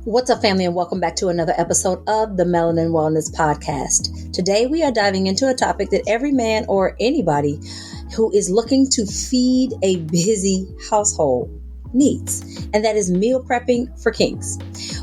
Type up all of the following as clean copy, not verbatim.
What's up, family, and welcome back to another episode of the Melanin Wellness Podcast. Today, we are diving into a topic that every man or anybody who is looking to feed a busy household needs, and that is meal prepping for kings.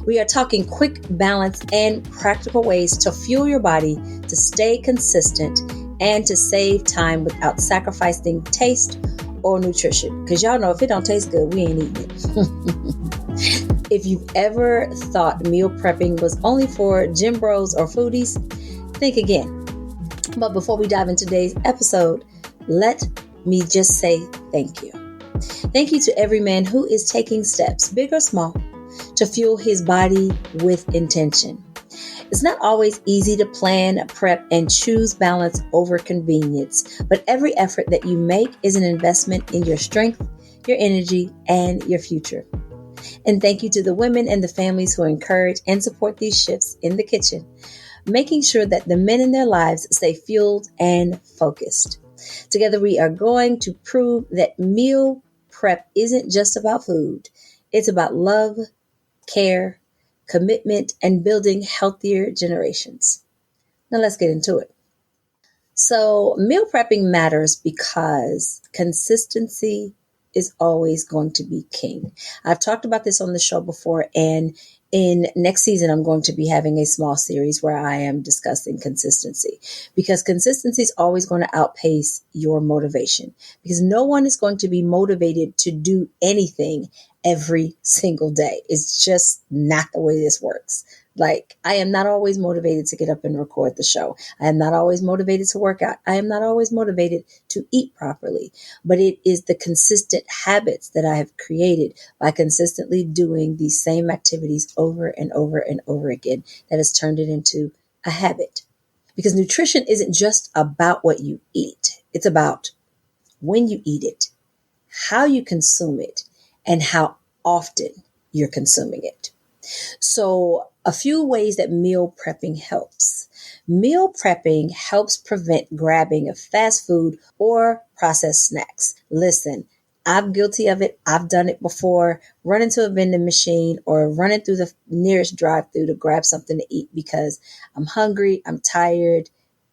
We are talking quick, balanced, and practical ways to fuel your body to stay consistent and to save time without sacrificing taste or nutrition. Because y'all know if it don't taste good, we ain't eating it. If you've ever thought meal prepping was only for gym bros or foodies, think again. But before we dive into today's episode, let me just say thank you. Thank you to every man who is taking steps, big or small, to fuel his body with intention. It's not always easy to plan, prep, and choose balance over convenience, but every effort that you make is an investment in your strength, your energy, and your future. And thank you to the women and the families who encourage and support these shifts in the kitchen, making sure that the men in their lives stay fueled and focused. Together, we are going to prove that meal prep isn't just about food. It's about love, care, commitment, and building healthier generations. Now let's get into it. So meal prepping matters because consistency is always going to be king. I've talked about this on the show before, and in next season, I'm going to be having a small series where I am discussing consistency, because consistency is always going to outpace your motivation, because no one is going to be motivated to do anything every single day. It's just not the way this works. Like, I am not always motivated to get up and record the show. I am not always motivated to work out. I am not always motivated to eat properly, but it is the consistent habits that I have created by consistently doing these same activities over and over and over again that has turned it into a habit. Because nutrition isn't just about what you eat. It's about when you eat it, how you consume it, and how often you're consuming it. So a few ways that meal prepping helps. Meal prepping helps prevent grabbing of fast food or processed snacks. Listen, I'm guilty of it. I've done it before. Running to a vending machine or running through the nearest drive-through to grab something to eat because I'm hungry, I'm tired,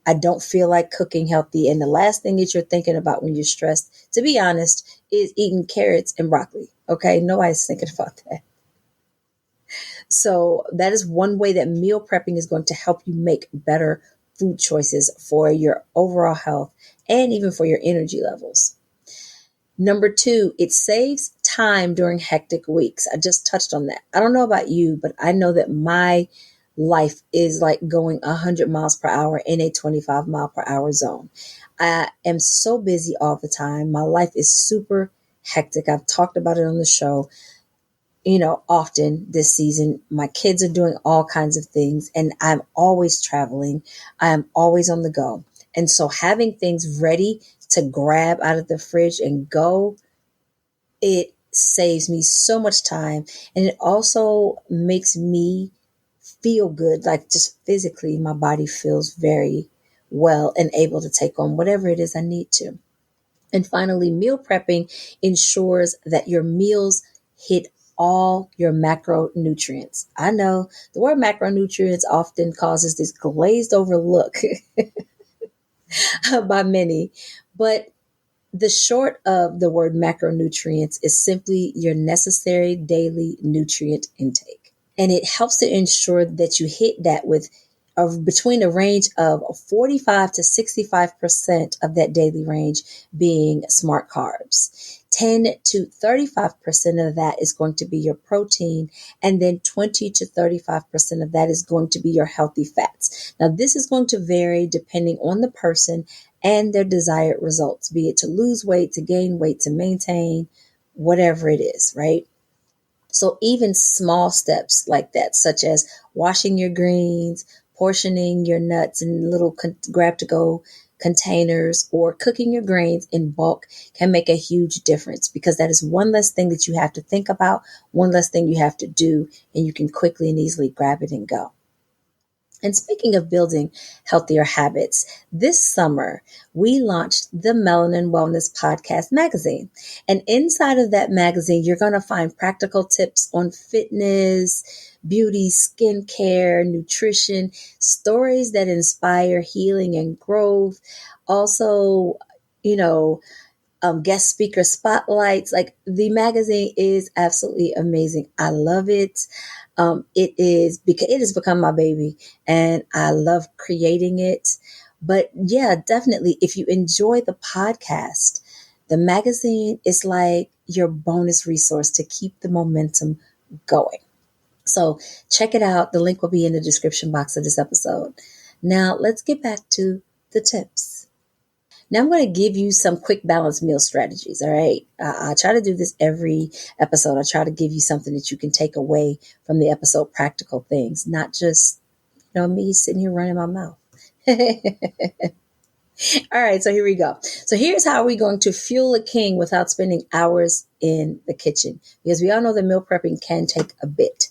I don't feel like cooking healthy. And the last thing that you're thinking about when you're stressed, to be honest, is eating carrots and broccoli. Okay, nobody's thinking about that. So that is one way that meal prepping is going to help you make better food choices for your overall health and even for your energy levels. Number 2, it saves time during hectic weeks. I just touched on that. I don't know about you, but I know that my life is like going 100 miles per hour in a 25 mile per hour zone. I am so busy all the time. My life is super hectic. I've talked about it on the show. Often this season, my kids are doing all kinds of things and I'm always traveling. I am always on the go. And so having things ready to grab out of the fridge and go, it saves me so much time. And it also makes me feel good. Like just physically, my body feels very well and able to take on whatever it is I need to. And finally, meal prepping ensures that your meals hit all your macronutrients. I know the word macronutrients often causes this glazed over look by many, but the short of the word macronutrients is simply your necessary daily nutrient intake. And it helps to ensure that you hit that with between a range of 45 to 65% of that daily range being smart carbs. 10 to 35% of that is going to be your protein, and then 20 to 35% of that is going to be your healthy fats. Now, this is going to vary depending on the person and their desired results, be it to lose weight, to gain weight, to maintain, whatever it is, right? So even small steps like that, such as washing your greens, portioning your nuts in little grab-to-go containers, or cooking your grains in bulk can make a huge difference, because that is one less thing that you have to think about, one less thing you have to do, and you can quickly and easily grab it and go. And speaking of building healthier habits, this summer we launched the Melanin Wellness Podcast magazine. And inside of that magazine, you're going to find practical tips on fitness, beauty, skincare, nutrition, stories that inspire healing and growth. Also, you know, guest speaker spotlights. Like, the magazine is absolutely amazing. I love it. It is because it has become my baby and I love creating it. But yeah, definitely, if you enjoy the podcast, the magazine is like your bonus resource to keep the momentum going. So check it out. The link will be in the description box of this episode. Now let's get back to the tips. Now I'm going to give you some quick balanced meal strategies. All right. I try to do this every episode. I try to give you something that you can take away from the episode, practical things, not just, me sitting here running my mouth. All right, so here we go. So here's how we're going to fuel a king without spending hours in the kitchen, because we all know that meal prepping can take a bit.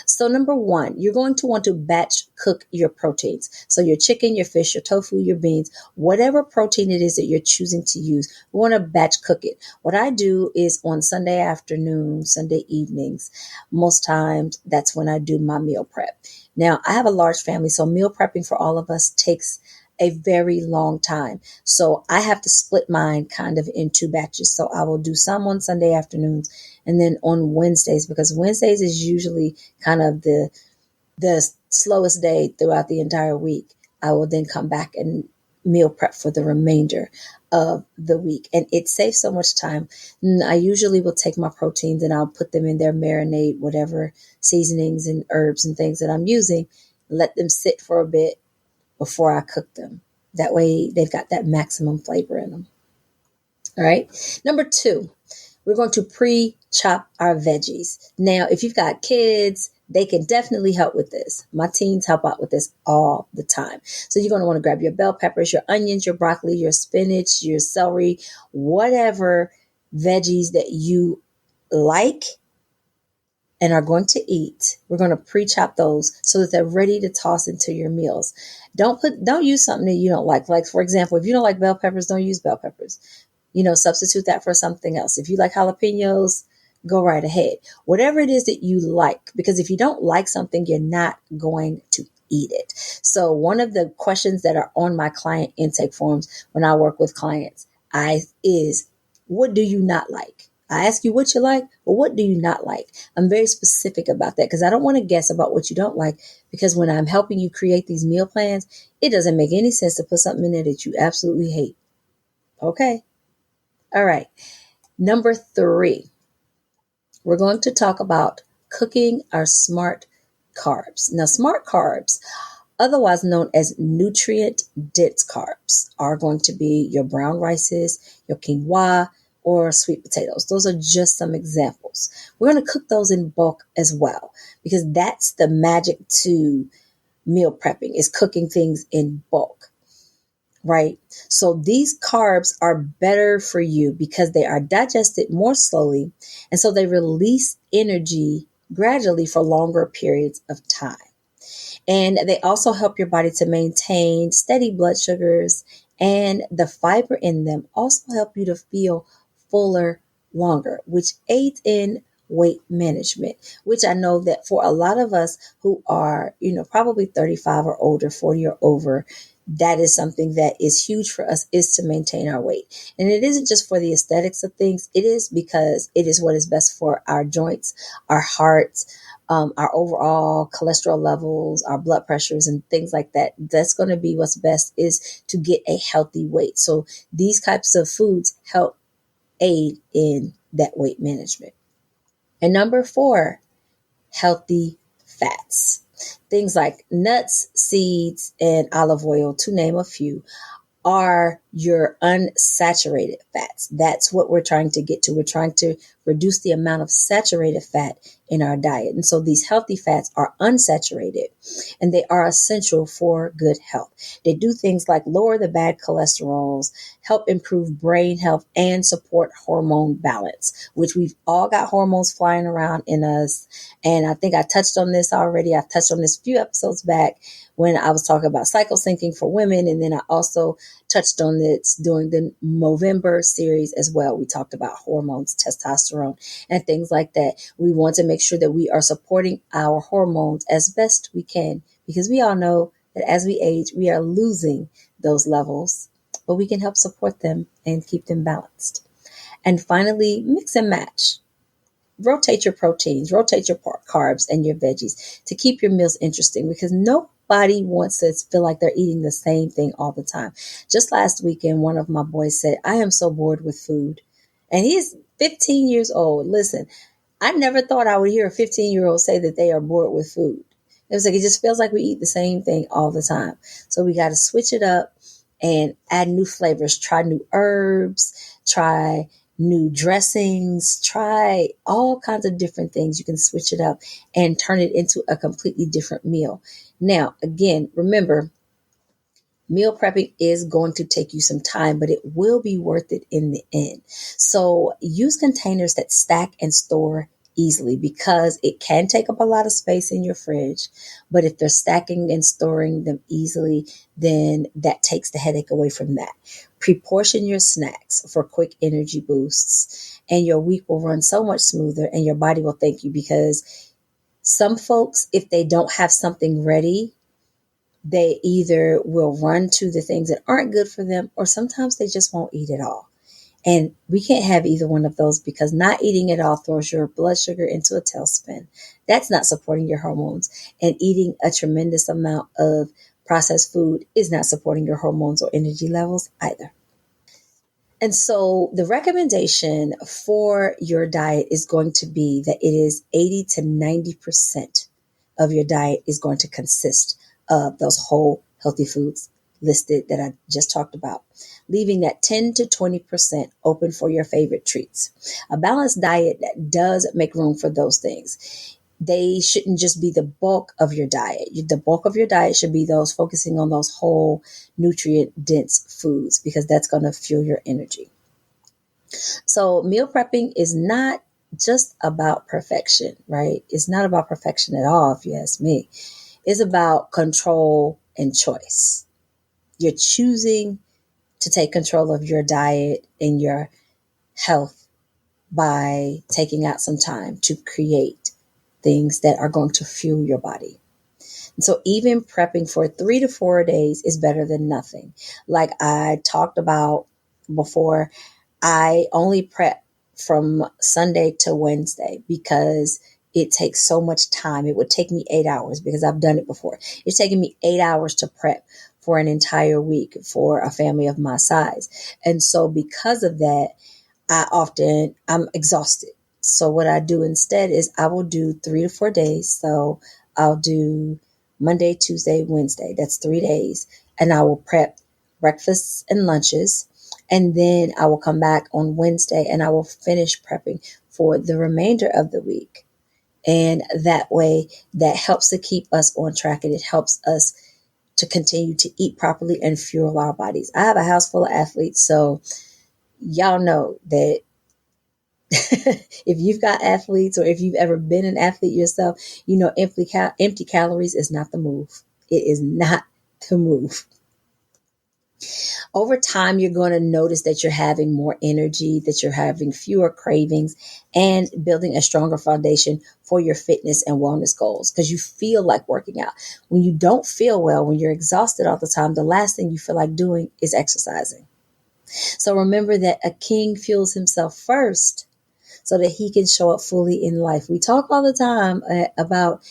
So number one, you're going to want to batch cook your proteins. So your chicken, your fish, your tofu, your beans, whatever protein it is that you're choosing to use, we want to batch cook it. What I do is on Sunday afternoon, Sunday evenings, most times that's when I do my meal prep. Now, I have a large family, so meal prepping for all of us takes a very long time. So I have to split mine kind of into batches. So I will do some on Sunday afternoons and then on Wednesdays, because Wednesdays is usually kind of the slowest day throughout the entire week. I will then come back and meal prep for the remainder of the week. And it saves so much time. I usually will take my proteins and I'll put them in their marinade, whatever seasonings and herbs and things that I'm using, let them sit for a bit before I cook them. That way they've got that maximum flavor in them. All right. Number two, we're going to pre-chop our veggies. Now, if you've got kids, they can definitely help with this. My teens help out with this all the time. So you're going to want to grab your bell peppers, your onions, your broccoli, your spinach, your celery, whatever veggies that you like and are going to eat. We're going to pre-chop those so that they're ready to toss into your meals. Don't use something that you don't like. Like, for example, if you don't like bell peppers, don't use bell peppers. Substitute that for something else. If you like jalapenos, go right ahead. Whatever it is that you like, because if you don't like something, you're not going to eat it. So one of the questions that are on my client intake forms when I work with clients is, what do you not like? I ask you what you like, but what do you not like? I'm very specific about that because I don't want to guess about what you don't like, because when I'm helping you create these meal plans, it doesn't make any sense to put something in there that you absolutely hate. Okay. All right. Number three, we're going to talk about cooking our smart carbs. Now, smart carbs, otherwise known as nutrient-dense carbs, are going to be your brown rices, your quinoa, or sweet potatoes. Those are just some examples. We're going to cook those in bulk as well, because that's the magic to meal prepping, is cooking things in bulk, right? So these carbs are better for you because they are digested more slowly, and so they release energy gradually for longer periods of time. And they also help your body to maintain steady blood sugars, and the fiber in them also help you to feel fuller longer, which aids in weight management, which I know that for a lot of us who are, probably 35 or older, 40 or over, that is something that is huge for us, is to maintain our weight. And it isn't just for the aesthetics of things. It is because it is what is best for our joints, our hearts, our overall cholesterol levels, our blood pressures, and things like that. That's going to be what's best, is to get a healthy weight. So these types of foods help aid in that weight management. And number four, healthy fats. Things like nuts, seeds, and olive oil, to name a few, are your unsaturated fats. That's what we're trying to get to. We're trying to reduce the amount of saturated fat in our diet. And so these healthy fats are unsaturated and they are essential for good health. They do things like lower the bad cholesterols, help improve brain health, and support hormone balance, which we've all got hormones flying around in us. And I think I touched on this already. I've touched on this a few episodes back when I was talking about cycle syncing for women. And then I also touched on this during the Movember series as well. We talked about hormones, testosterone, and things like that. We want to make sure that we are supporting our hormones as best we can, because we all know that as we age, we are losing those levels, but we can help support them and keep them balanced. And finally, mix and match. Rotate your proteins, rotate your carbs and your veggies to keep your meals interesting, because nobody wants to feel like they're eating the same thing all the time. Just last weekend, one of my boys said, "I am so bored with food." And he's 15 years old. Listen, I never thought I would hear a 15-year-old say that they are bored with food. It was like, it just feels like we eat the same thing all the time. So we got to switch it up and add new flavors, try new herbs, try new dressings, try all kinds of different things. You can switch it up and turn it into a completely different meal. Now, again, remember, meal prepping is going to take you some time, but it will be worth it in the end. So use containers that stack and store easily, because it can take up a lot of space in your fridge. But if they're stacking and storing them easily, then that takes the headache away from that. Pre-portion your snacks for quick energy boosts, and your week will run so much smoother and your body will thank you, because some folks, if they don't have something ready, they either will run to the things that aren't good for them, or sometimes they just won't eat at all. And we can't have either one of those, because not eating at all throws your blood sugar into a tailspin. That's not supporting your hormones. And eating a tremendous amount of processed food is not supporting your hormones or energy levels either. And so the recommendation for your diet is going to be that it is 80 to 90% of your diet is going to consist of those whole healthy foods listed that I just talked about, leaving that 10 to 20% open for your favorite treats. A balanced diet that does make room for those things. They shouldn't just be the bulk of your diet. The bulk of your diet should be those focusing on those whole nutrient dense foods, because that's going to fuel your energy. So meal prepping is not just about perfection, right? It's not about perfection at all, if you ask me. It's about control and choice. You're choosing to take control of your diet and your health by taking out some time to create things that are going to fuel your body. And so even prepping for 3 to 4 days is better than nothing. Like I talked about before, I only prep from Sunday to Wednesday because it takes so much time. It would take me 8 hours, because I've done it before. It's taken me 8 hours to prep for an entire week for a family of my size. And so because of that, I'm exhausted. So what I do instead is I will do 3 to 4 days. So I'll do Monday, Tuesday, Wednesday. That's 3 days. And I will prep breakfasts and lunches. And then I will come back on Wednesday and I will finish prepping for the remainder of the week. And that way, that helps to keep us on track, and it helps us to continue to eat properly and fuel our bodies. I have a house full of athletes, so y'all know that if you've got athletes, or if you've ever been an athlete yourself, you know empty calories is not the move. It is not the move. Over time, you're going to notice that you're having more energy, that you're having fewer cravings, and building a stronger foundation for your fitness and wellness goals, because you feel like working out. When you don't feel well, when you're exhausted all the time, the last thing you feel like doing is exercising. So remember that a king fuels himself first so that he can show up fully in life. We talk all the time about,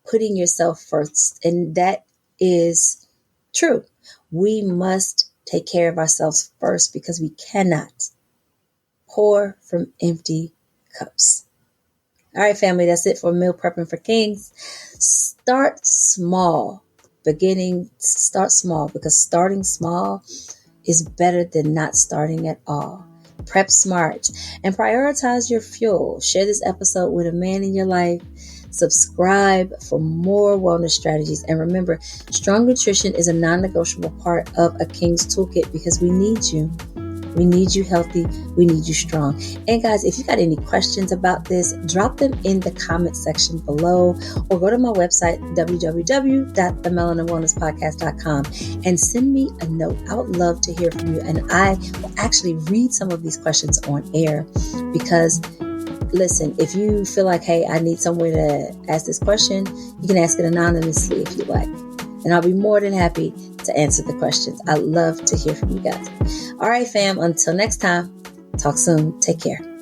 putting yourself first, and that is true. We must take care of ourselves first, because we cannot pour from empty cups. All right, family, that's it for Meal Prepping for Kings. Start small. Start small, because starting small is better than not starting at all. Prep smart and prioritize your fuel. Share this episode with a man in your life. Subscribe for more wellness strategies. And remember, strong nutrition is a non-negotiable part of a King's Toolkit because we need you. We need you healthy. We need you strong. And guys, if you got any questions about this, drop them in the comment section below or go to my website, www.themelaninwellnesspodcast.com, and send me a note. I would love to hear from you. And I will actually read some of these questions on air because listen, if you feel like, hey, I need somewhere to ask this question, you can ask it anonymously if you like. And I'll be more than happy to answer the questions. I love to hear from you guys. All right, fam, until next time, talk soon. Take care.